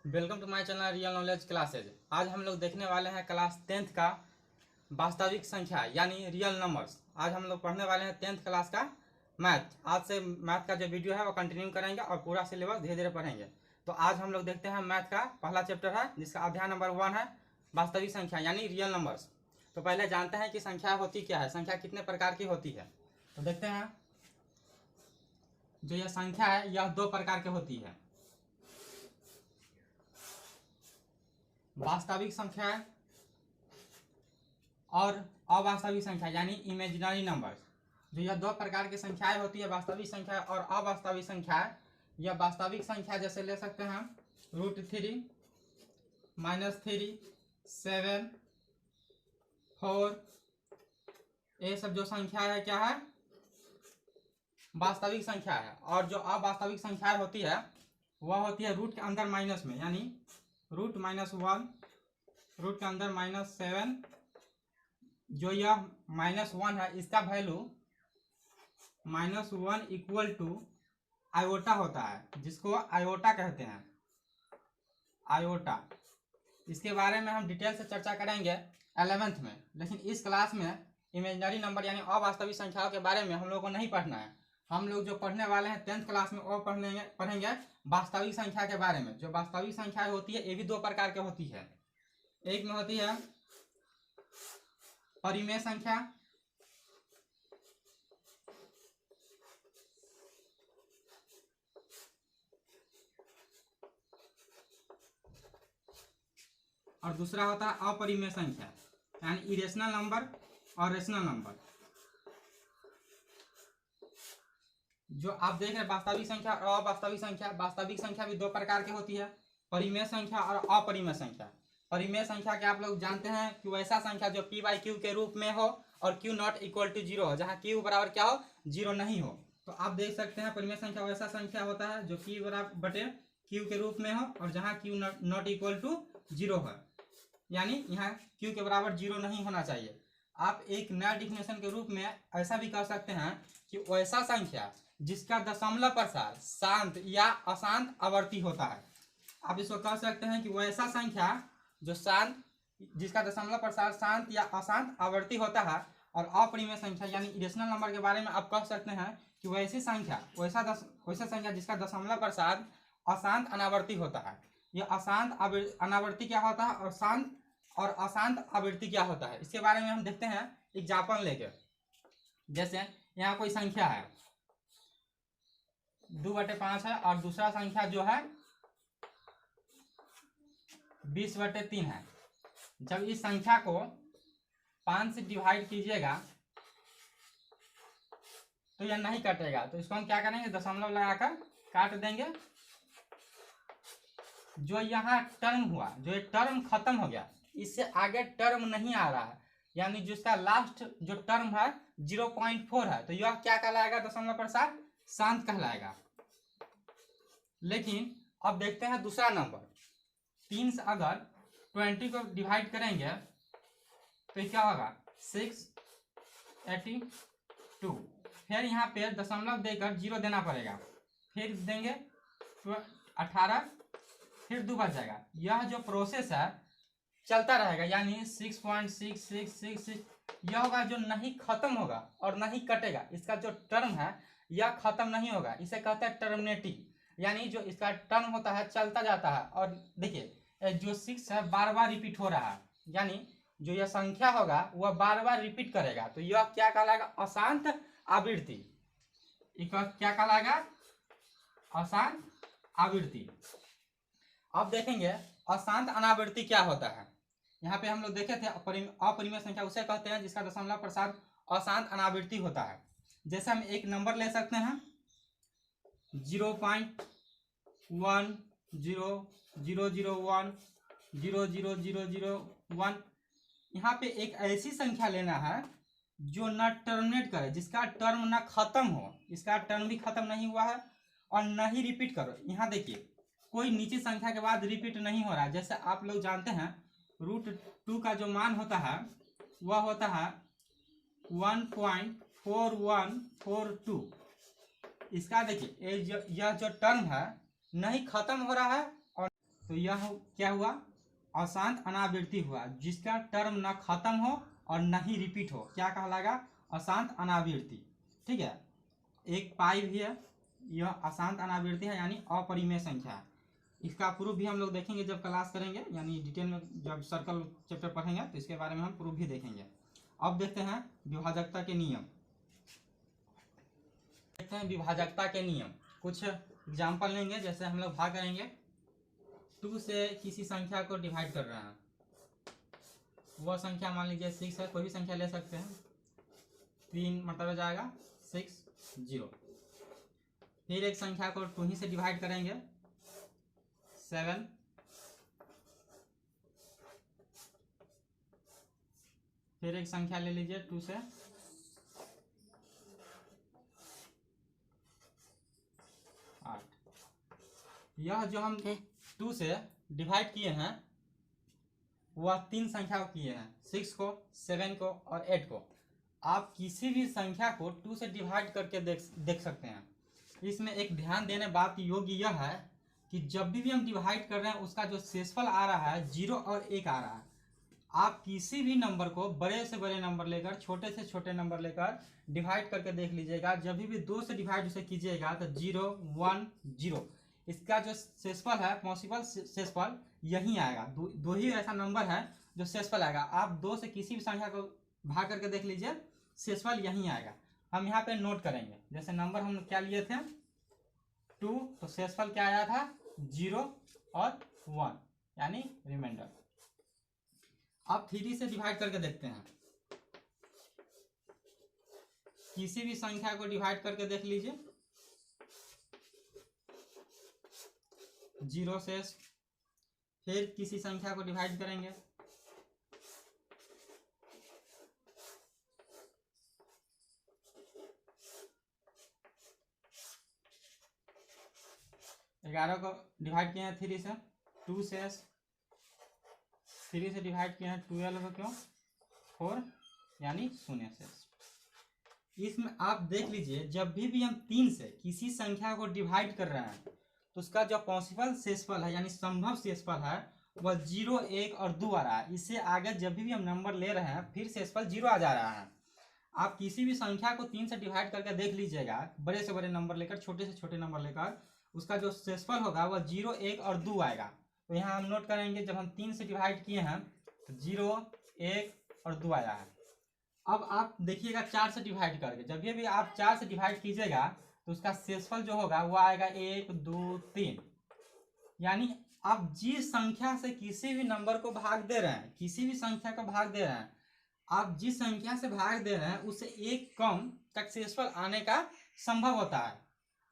Welcome to my channel real knowledge classes. आज हम लोग देखने वाले हैं क्लास 10th का वास्तविक संख्या यानी रियल नंबर्स। आज हम लोग पढ़ने वाले हैं 10th क्लास का मैथ। आज से मैथ का जो वीडियो है वो कंटिन्यू करेंगे और पूरा सिलेबस धीरे धीरे पढ़ेंगे। तो आज हम लोग देखते हैं मैथ का पहला चैप्टर है जिसका अध्याय नंबर 1 है वास्तविक संख्या यानी रियल नंबर्स। तो पहले जानते हैं कि संख्या होती क्या है, संख्या कितने प्रकार की होती है। तो देखते हैं, जो यह संख्या है यह 2 प्रकार की होती है, वास्तविक संख्या और अवास्तविक संख्या यानी इमेजिनरी नंबर्स। जो यह 2 प्रकार की संख्याएं होती है, वास्तविक संख्या और अवास्तविक संख्या। यह वास्तविक संख्या जैसे ले सकते हैं √3, -3, 7, 4, ये सब जो संख्या है क्या है, वास्तविक संख्या है। और जो अवास्तविक संख्या होती है वह होती है रूट के अंदर माइनस में, यानी √-1, रूट के अंदर -7। जो यह -1 है इसका वैल्यू -1 इक्वल टू आयोटा होता है, जिसको आयोटा कहते हैं, आयोटा। इसके बारे में हम डिटेल से चर्चा करेंगे 11th में, लेकिन इस क्लास में इमेजिनरी नंबर यानी अवास्तविक संख्याओं के बारे में हम लोग को नहीं पढ़ना है। हम लोग जो पढ़ने वाले हैं 10th क्लास में वो पढ़ेंगे वास्तविक संख्या के बारे में। जो वास्तविक संख्या होती है ये भी 2 प्रकार की होती है। एक में होती है परिमेय संख्या, और दूसरा होता है अपरिमेय संख्या यानी इरेशनल नंबर और रेशनल नंबर। जो आप देख रहे हैं वास्तविक संख्या और अवास्तविक संख्या, वास्तविक संख्या भी 2 प्रकार की होती है, परिमेय संख्या और अपरिमेय संख्या। परिमेय संख्या के आप लोग जानते हैं कि वैसा संख्या जो p/q के रूप में हो और q नॉट इक्वल टू 0 हो, जहाँ q बराबर क्या हो, 0 नहीं हो। तो आप देख सकते हैं परिमेय संख्या वैसा संख्या होता है जो p बराबर बटे q के रूप में हो और जहाँ q नॉट इक्वल टू 0 है, यानी यहाँ q के बराबर 0 नहीं होना चाहिए। आप एक नया डिफिनेशन के रूप में ऐसा भी कह सकते हैं कि वैसा संख्या जिसका दशमलव प्रसार शांत या अशांत आवर्ती होता है। आप इसको कह सकते हैं कि वैसा संख्या जो शांत, जिसका दशमलव प्रसार शांत या अशांत आवर्ती होता है। और अपरिमेय संख्या यानी इरेशनल नंबर के बारे में आप कह सकते हैं कि वैसी संख्या वैसा संख्या जिसका दशमलव प्रसार अशांत अनावर्ती होता है। यह अशांत अनावर्ती क्या होता है और शांत और अशांत आवृत्ति क्या होता है, इसके बारे में हम देखते हैं एग्जाम्पल लेके। जैसे यहाँ कोई संख्या है 2/5 है और दूसरा संख्या जो है 20/3 है। जब इस संख्या को 5 से डिवाइड कीजिएगा तो यह नहीं कटेगा, तो इसको हम क्या करेंगे, दशमलव लगाकर काट देंगे। जो यहाँ टर्म हुआ, जो ये टर्म खत्म हो गया, इससे आगे टर्म नहीं आ रहा है, यानी जिसका लास्ट जो टर्म है 0.4 है, तो यह क्या कहलाएगा, दशमलव प्रसार शांत कहलाएगा। लेकिन अब देखते हैं दूसरा नंबर 3 से अगर 20 को डिवाइड करेंगे तो क्या होगा 682। फिर यहाँ पे दशमलव देकर 0 देना पड़ेगा, फिर देंगे 18, फिर 2 बच जाएगा। यह जो प्रोसेस है चलता रहेगा, यानी 6.6666 यह होगा जो नहीं खत्म होगा और नहीं कटेगा। इसका जो टर्म है यह खत्म नहीं होगा, इसे कहते हैं टर्मिनेटिंग, यानी जो इसका टर्म होता है चलता जाता है। और देखिए जो 6 है बार बार रिपीट हो रहा है, यानी जो यह संख्या होगा वह बार बार रिपीट करेगा, तो यह क्या कहलाएगा, अशांत आवृत्ति। क्या कहलाएगा, अशांत आवृत्ति। अब देखेंगे अशांत अनावृत्ति क्या होता है। यहाँ पे हम लोग देखे थे अपरिमेय संख्या उसे कहते हैं जिसका दशमलव प्रसार अशांत अनावृत्ति होता है। जैसे हम एक नंबर ले सकते हैं 0.100001 यहाँ पे एक ऐसी संख्या लेना है जो न टर्मिनेट करे, जिसका टर्म न खत्म हो, इसका टर्म भी खत्म नहीं हुआ है और न ही रिपीट करो। यहाँ देखिए कोई नीचे संख्या के बाद रिपीट नहीं हो रहा है। जैसे आप लोग जानते हैं √2 का जो मान होता है वह होता है 1.4142। इसका देखिए यह जो टर्म है नहीं खत्म हो रहा है और तो यह क्या हुआ, अशांत अनावृत्ति हुआ, जिसका टर्म न खत्म हो और न ही रिपीट हो, क्या कहलाएगा, अशांत अनावृत्ति। ठीक है, एक पाई भी है, यह अशांत अनावृत्ति है यानी अपरिमेय संख्या है। इसका प्रूफ भी हम लोग देखेंगे जब क्लास करेंगे, यानी डिटेल में जब सर्कल चैप्टर पढ़ेंगे तो इसके बारे में हम प्रूफ भी देखेंगे। अब देखते हैं विभाजकता के नियम। देखते हैं विभाजकता के नियम, कुछ एग्जाम्पल लेंगे। जैसे हम लोग भाग करेंगे, 2 से किसी संख्या को डिवाइड कर रहे हैं, वह संख्या मान लीजिए 6 है, कोई भी संख्या ले सकते हैं, 3 मतलब हो जाएगा 6 0। फिर एक संख्या को 2 ही से डिवाइड करेंगे, 7, फिर एक संख्या ले लीजिए 2 से 8। यह जो हम 2 से डिवाइड किए हैं वह 3 संख्या को किए हैं, 6 को, 7 को और 8 को। आप किसी भी संख्या को 2 से डिवाइड करके देख सकते हैं। इसमें एक ध्यान देने बात योग्य यह है कि जब भी हम डिवाइड कर रहे हैं उसका जो शेषफल आ रहा है 0 और 1 आ रहा है। आप किसी भी नंबर को बड़े से बड़े नंबर लेकर छोटे से छोटे नंबर लेकर डिवाइड करके देख लीजिएगा, जब भी 2 से डिवाइड उसे कीजिएगा तो 0 1 0, इसका जो शेषफल है, पॉसिबल शेषफल यही आएगा। दो ही ऐसा नंबर है जो शेषफल आएगा। आप 2 से किसी भी संख्या को भाग करके देख लीजिए, शेषफल यही आएगा। हम यहाँ पे नोट करेंगे, जैसे नंबर हम क्या लिए थे 2, तो शेषफल क्या आया था 0 और 1 यानी रिमाइंडर। अब 3 से डिवाइड करके देखते हैं, किसी भी संख्या को डिवाइड करके देख लीजिए, 0 से, फिर किसी संख्या को डिवाइड करेंगे, ग्यारह को डिवाइड किए हैं 3 से, 2 से, 3 से डिवाइड किए हैं 12 को, क्यों 4 यानी 0 से। इसमें आप देख लीजिए, जब भी हम 3 से किसी संख्या को डिवाइड कर रहे हैं तो उसका जो पॉसिबल शेषफल है यानी संभव शेषफल है वह 0 1 और 2 आ रहा है। इससे आगे जब भी हम नंबर ले रहे हैं फिर शेषफल 0 आ जा रहा है। आप किसी भी संख्या को 3 से डिवाइड करके देख लीजिएगा, बड़े से बड़े नंबर लेकर छोटे से छोटे नंबर लेकर, उसका जो शेषफल होगा वह 0 1 और 2 आएगा। तो यहाँ हम नोट करेंगे, जब हम 3 से डिवाइड किए हैं तो 0 1 और 2 आया है। अब आप देखिएगा 4 से डिवाइड करके, जब भी आप 4 से डिवाइड कीजिएगा तो उसका शेषफल जो होगा वो आएगा 1 2 3। यानी आप जिस संख्या से किसी भी नंबर को भाग दे रहे हैं, किसी भी संख्या को भाग दे रहे हैं, आप जिस संख्या से भाग दे रहे हैं उससे एक कम तक शेषफल आने का संभव होता है।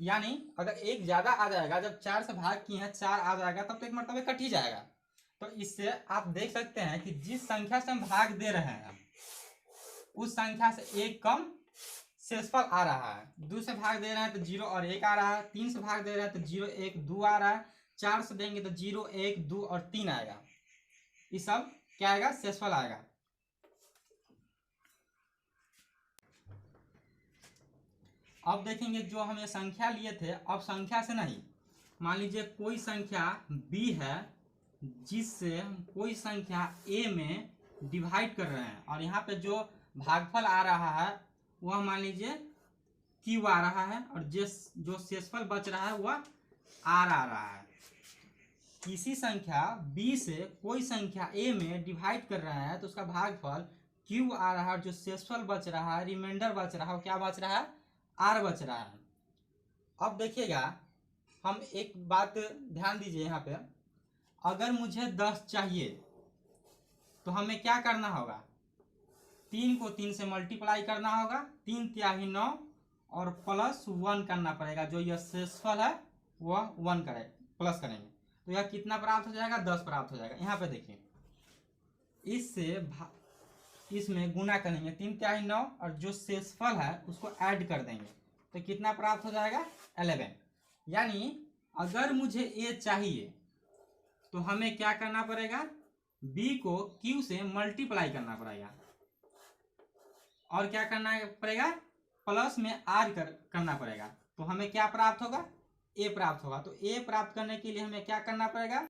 यानी अगर एक ज्यादा आ जाएगा, जब 4 से भाग किए हैं 4 आ जाएगा, तब तो एक मरतबे कट ही जाएगा। तो इससे आप देख सकते हैं कि जिस संख्या से हम भाग दे रहे हैं उस संख्या से एक कम शेषफल आ रहा है। 2 से भाग दे रहे हैं तो 0 और 1 आ रहा है, 3 से भाग दे रहे हैं तो 0 1 2 आ रहा है, 4 से देंगे तो 0 1 2 और 3 आएगा। ये सब क्या आएगा, शेषफल आएगा। अब देखेंगे जो हम ये संख्या लिए थे, अब संख्या से नहीं, मान लीजिए कोई संख्या b है जिससे हम कोई संख्या a में डिवाइड कर रहे हैं, और यहाँ पे जो भागफल आ रहा है वह मान लीजिए q आ रहा है, और जो शेषफल बच रहा है वह r आ रहा है। किसी संख्या b से कोई संख्या a में डिवाइड कर रहा है तो उसका भागफल q आ रहा है, और जो शेषफल बच रहा है, रिमाइंडर बच रहा है, क्या बच रहा है, r बच रहा है। अब देखिएगा, हम एक बात ध्यान दीजिए यहाँ पे, अगर मुझे 10 चाहिए तो हमें क्या करना होगा, 3 को 3 से मल्टीप्लाई करना होगा, 3 तिहाई 9 और प्लस 1 करना पड़ेगा। जो यह शेषफल है वह 1 प्लस करेंगे तो यह कितना प्राप्त हो जाएगा, 10 प्राप्त हो जाएगा। यहाँ पे देखिए, इसमें गुना करेंगे, 3 तिहाई 9 और जो शेषफल है उसको ऐड कर देंगे तो कितना प्राप्त हो जाएगा, 11। यानी अगर मुझे a चाहिए तो हमें क्या करना पड़ेगा, b को q से मल्टीप्लाई करना पड़ेगा, और क्या करना पड़ेगा, प्लस में r करना पड़ेगा। तो हमें क्या प्राप्त होगा, a प्राप्त होगा। तो a प्राप्त करने के लिए हमें क्या करना पड़ेगा,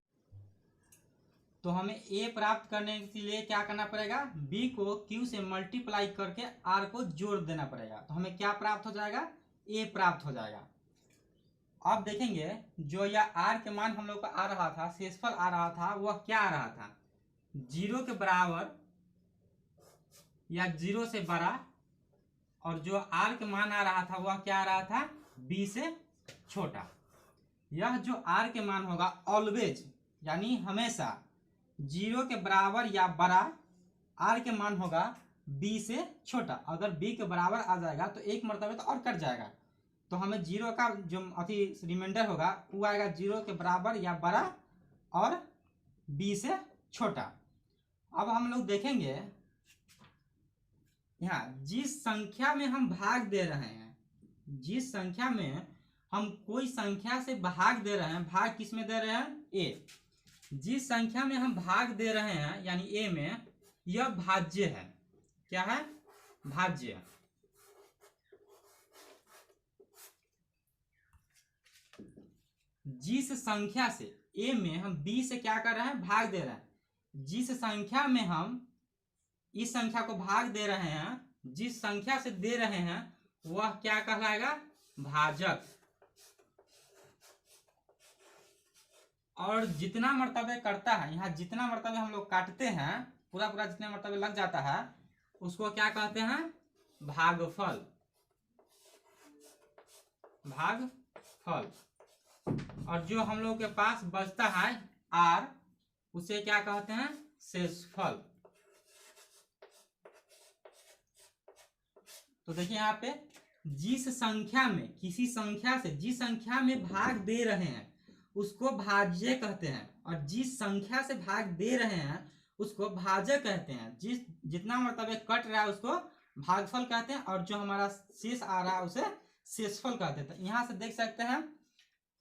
तो हमें ए प्राप्त करने के लिए क्या करना पड़ेगा, बी को क्यू से मल्टीप्लाई करके आर को जोड़ देना पड़ेगा। तो हमें क्या प्राप्त हो जाएगा, ए प्राप्त हो जाएगा। अब देखेंगे जो यह आर के मान हम लोग का आ रहा था, शेषफल आ रहा था, वह क्या आ रहा था, 0 के बराबर या 0 से बड़ा, और जो आर के मान आ रहा था वह क्या आ रहा था, बी से छोटा। यह जो आर के मान होगा ऑलवेज यानी हमेशा 0 के बराबर या बड़ा, आर के मान होगा बी से छोटा। अगर बी के बराबर आ जाएगा तो एक मरतबे तो और कट जाएगा, तो हमें 0 का जो अति रिमाइंडर होगा वो आएगा 0 के बराबर या बड़ा और बी से छोटा। अब हम लोग देखेंगे यहाँ जिस संख्या में हम भाग दे रहे हैं, जिस संख्या में हम कोई संख्या से भाग दे रहे हैं, भाग किस में दे रहे हैं, ए, जिस संख्या में हम भाग दे रहे हैं यानी ए में, यह भाज्य है। क्या है, भाज्य। जिस संख्या से ए में हम बी से क्या कर रहे हैं, भाग दे रहे हैं, जिस संख्या में हम इस संख्या को भाग दे रहे हैं, जिस संख्या से दे रहे हैं वह क्या कहलाएगा, भाजक। और जितना मर्तबे करता है, यहाँ जितना मर्तबे हम लोग काटते हैं, पूरा पूरा जितने मर्तबे लग जाता है उसको क्या कहते हैं, भागफल। भागफल। और जो हम लोग के पास बचता है आर, उसे क्या कहते हैं, शेषफल। तो देखिए यहाँ पे जिस संख्या में, किसी संख्या से जिस संख्या में भाग दे रहे हैं उसको भाज्य कहते हैं, और जिस संख्या से भाग दे रहे हैं उसको भाजक कहते हैं। जितना मर्तबे कट रहा है उसको भागफल कहते हैं, और जो हमारा शेष आ रहा है उसे शेषफल कहते हैं। तो यहाँ से देख सकते हैं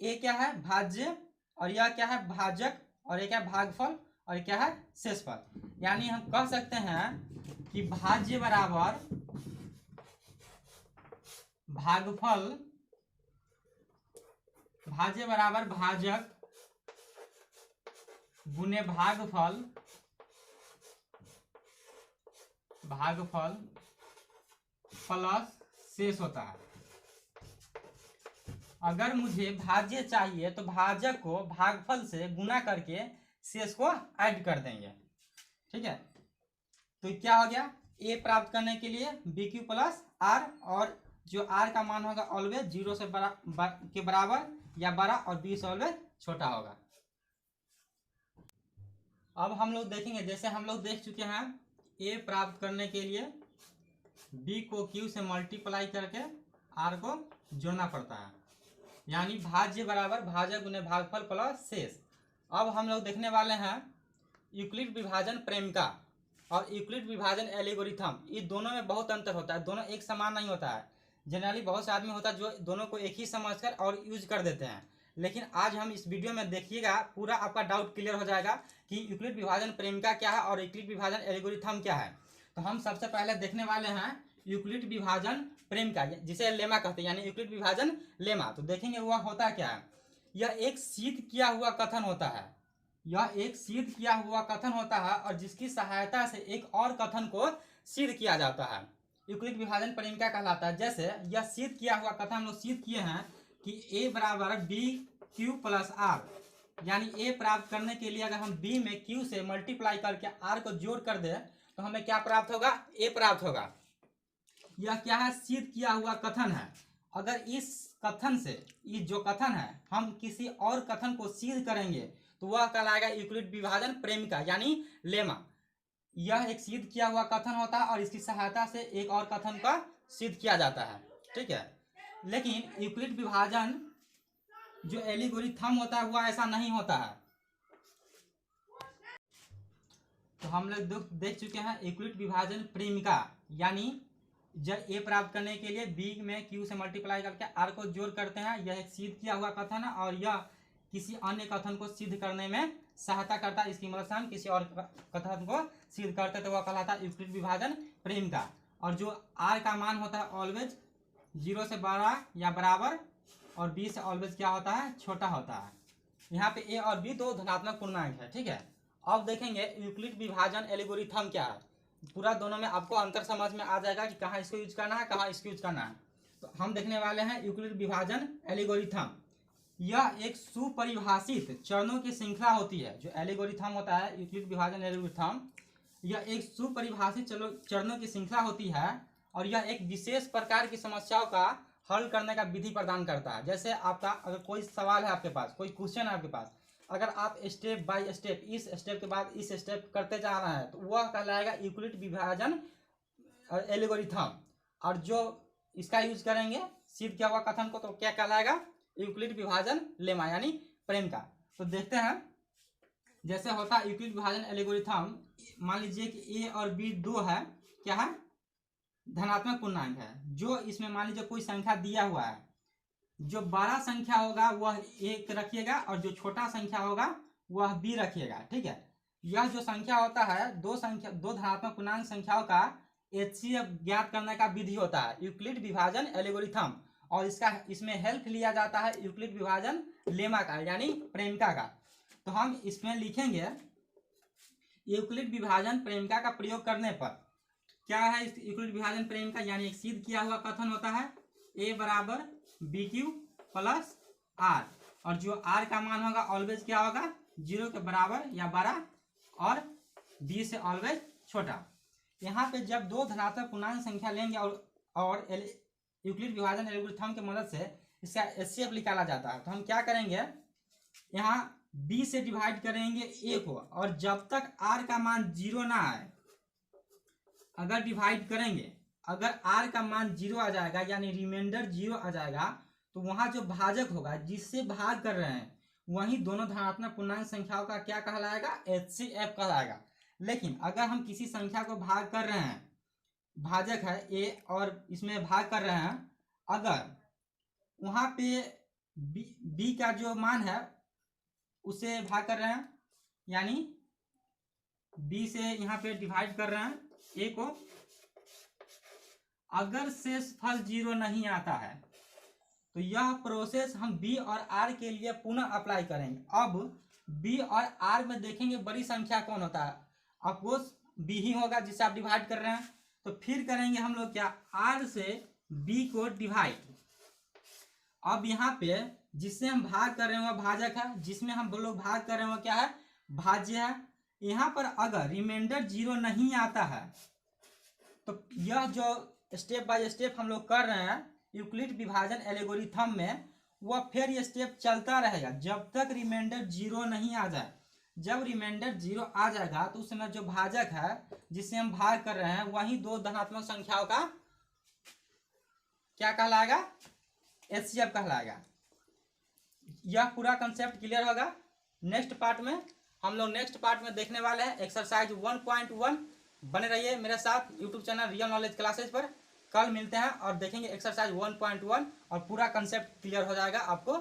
ए क्या है, भाज्य, और यह क्या है, भाजक, और ये क्या है, भागफल, और क्या है, शेषफल। यानी हम कह सकते हैं कि भाज्य बराबर भागफल, भाज्य बराबर भाजक गुने भागफल, भागफल प्लस शेष होता है। अगर मुझे भाज्य चाहिए तो भाजक को भागफल से गुना करके शेष को ऐड कर देंगे। ठीक है, तो क्या हो गया, ए प्राप्त करने के लिए बी क्यू प्लस आर, और जो आर का मान होगा ऑलवेज 0 से के बराबर या बड़ा, और बी से ऑलवेज छोटा होगा। अब हम लोग देखेंगे, जैसे हम लोग देख चुके हैं ए प्राप्त करने के लिए बी को क्यू से मल्टीप्लाई करके आर को जोड़ना पड़ता है, यानी भाज्य बराबर भाजक गुने भागफल प्लस शेष। अब हम लोग देखने वाले हैं यूक्लिड विभाजन प्रेमिका और यूक्लिड विभाजन एल्गोरिथम। ये दोनों में बहुत अंतर होता है, दोनों एक समान नहीं होता है। जनरली बहुत से आदमी होता है जो दोनों को एक ही समझकर और यूज कर देते हैं, लेकिन आज हम इस वीडियो में देखिएगा पूरा आपका डाउट क्लियर हो जाएगा कि यूक्लिड विभाजन प्रेमिका क्या है और यूक्लिड विभाजन एल्गोरिथम क्या है। तो हम सबसे पहले देखने वाले हैं यूक्लिड विभाजन प्रेमिका, जिसे लेमा कहते हैं, यानी यूक्लिड विभाजन लेमा। तो देखेंगे वह होता क्या है। यह एक सिद्ध किया हुआ कथन होता है, यह एक सिद्ध किया हुआ कथन होता है, और जिसकी सहायता से एक और कथन को सिद्ध किया जाता है, यूक्लिड विभाजन प्रेमिका कहलाता है। जैसे यह सिद्ध किया हुआ कथन हम लोग सिद्ध किए हैं कि ए बराबर बी क्यू प्लस आर, यानी ए प्राप्त करने के लिए अगर हम बी में क्यू से मल्टीप्लाई करके आर को जोड़ कर दे तो हमें क्या प्राप्त होगा, ए प्राप्त होगा। यह क्या है, सिद्ध किया हुआ कथन है। अगर इस कथन से, ये जो कथन है, हम किसी और कथन को सिद्ध करेंगे तो वह कहलाएगा यूक्लिड विभाजन प्रेमिका यानी लेमा। यह एक सिद्ध किया हुआ कथन होता है और इसकी सहायता से एक और कथन का सिद्ध किया जाता है। ठीक है, लेकिन यूक्लिड विभाजन जो एल्गोरिथम होता है वह ऐसा नहीं होता है। तो हम लोग देख चुके हैं यूक्लिड विभाजन प्रेमिका, यानी जब ए प्राप्त करने के लिए बी में क्यू से मल्टीप्लाई करके आर को जोड़ करते हैं, यह एक सिद्ध किया हुआ कथन है और यह किसी अन्य कथन को सिद्ध करने में सहायता करता है। इसकी मदद से हम किसी और कथन को सिद्ध करते तो वह कहलाता है यूक्लिड विभाजन प्रेमिका। और जो आर का मान होता है ऑलवेज 0 से बड़ा या बराबर, और बी से ऑलवेज क्या होता है, छोटा होता है। यहाँ पे ए और बी दो धनात्मक पूर्णांक है। ठीक है, अब देखेंगे यूक्लिड विभाजन एल्गोरिथम क्या है। पूरा दोनों में आपको अंतर समझ में आ जाएगा कि कहाँ इसको यूज करना है, कहाँ इसको यूज करना है। तो हम देखने वाले हैं यूक्लिड विभाजन एल्गोरिथम। यह एक सुपरिभाषित चरणों की श्रृंखला होती है। जो एल्गोरिथम होता है यूक्लिड विभाजन एल्गोरिथम, यह एक सुपरिभाषित चरणों की श्रृंखला होती है और यह एक विशेष प्रकार की समस्याओं का हल करने का विधि प्रदान करता है। जैसे आपका अगर कोई सवाल है, आपके पास कोई क्वेश्चन है आपके पास, अगर आप स्टेप बाय स्टेप इस स्टेप के बाद इस स्टेप करते जा रहे हैं तो वह कहलाएगा यूक्लिड विभाजन एल्गोरिथम। और जो इसका यूज करेंगे सिद्ध किया हुआ कथन को तो क्या कहलाएगा, यूक्लिड विभाजन लेमा यानी प्रेम का। तो देखते हैं जैसे होता है यूक्लिड विभाजन एल्गोरिथम। मान लीजिए कि ए और बी दो है, क्या है, धनात्मक पूर्णांक है। जो इसमें मान लीजिए कोई संख्या दिया हुआ है, जो बड़ा संख्या होगा वह एक रखिएगा और जो छोटा संख्या होगा वह बी रखिएगा, ठीक है। यह जो संख्या होता है दो धनात्मक पूर्णांक संख्याओं का HCF ज्ञात करने का विधि होता है यूक्लिड विभाजन एल्गोरिथम। और इसमें हेल्प लिया जाता है यूक्लिड विभाजन लेमा का यानी प्रेमिका का। तो हम इसमें लिखेंगे यूक्लिड विभाजन प्रेमिका का प्रयोग करने पर क्या है। इस यूक्लिड विभाजन प्रेमिका यानी एक सिद्ध किया हुआ कथन होता है A बराबर BQ प्लस R, और जो R का मान होगा ऑलवेज क्या होगा, 0 के बराबर या बड़ा और B से ऑलवेज छोटा। यहाँ पे जब दो धनात्मक पूर्णांक संख्या लेंगे और यूक्लिड विभाजन एल्गोरिथम की मदद से इसका HCF निकाला जाता है। तो हम क्या करेंगे, यहाँ B से डिवाइड करेंगे A को, और जब तक R का मान 0 ना आए अगर डिवाइड करेंगे, अगर R का मान 0 आ जाएगा यानी रिमाइंडर 0 आ जाएगा तो वहां जो भाजक होगा जिससे भाग कर रहे हैं वही दोनों धनात्मक पूर्णांक संख्याओं का क्या कहलाएगा, HCF कहलाएगा। लेकिन अगर हम किसी संख्या को भाग कर रहे हैं, भाजक है A और इसमें भाग कर रहे हैं, अगर वहां पे B का जो मान है उसे भाग कर रहे हैं यानी B से यहाँ पे डिवाइड कर रहे हैं A को, अगर शेषफल 0 नहीं आता है तो यह प्रोसेस हम B और R के लिए पुनः अप्लाई करेंगे। अब B और R में देखेंगे बड़ी संख्या कौन होता है, अफकोर्स B ही होगा जिससे आप डिवाइड कर रहे हैं। तो फिर करेंगे हम लोग क्या, R से B को डिवाइड। अब यहाँ पे जिससे हम भाग कर रहे हैं वह भाजक है, जिसमें हम लोग भाग कर रहे हैं वह क्या है, भाज्य है। यहाँ पर अगर रिमाइंडर 0 नहीं आता है तो यह जो स्टेप बाय स्टेप हम लोग कर रहे हैं यूक्लिड विभाजन एल्गोरिथम में, वह फिर ये स्टेप चलता रहेगा जब तक रिमाइंडर 0 नहीं आ जाए। जब रिमाइंडर 0 आ जाएगा तो उस समय जो भाजक है जिससे हम भाग कर रहे हैं वही दो धनात्मक संख्याओं का क्या कहलाएगा, HCF कहलाएगा। यह पूरा कंसेप्ट क्लियर होगा। नेक्स्ट पार्ट में हम लोग देखने वाले हैं एक्सरसाइज 1.1। बने रहिए मेरे साथ YouTube channel real knowledge classes पर। कल मिलते हैं और देखेंगे एक्सरसाइज 1.1 और पूरा कंसेप्ट क्लियर हो जाएगा आपको।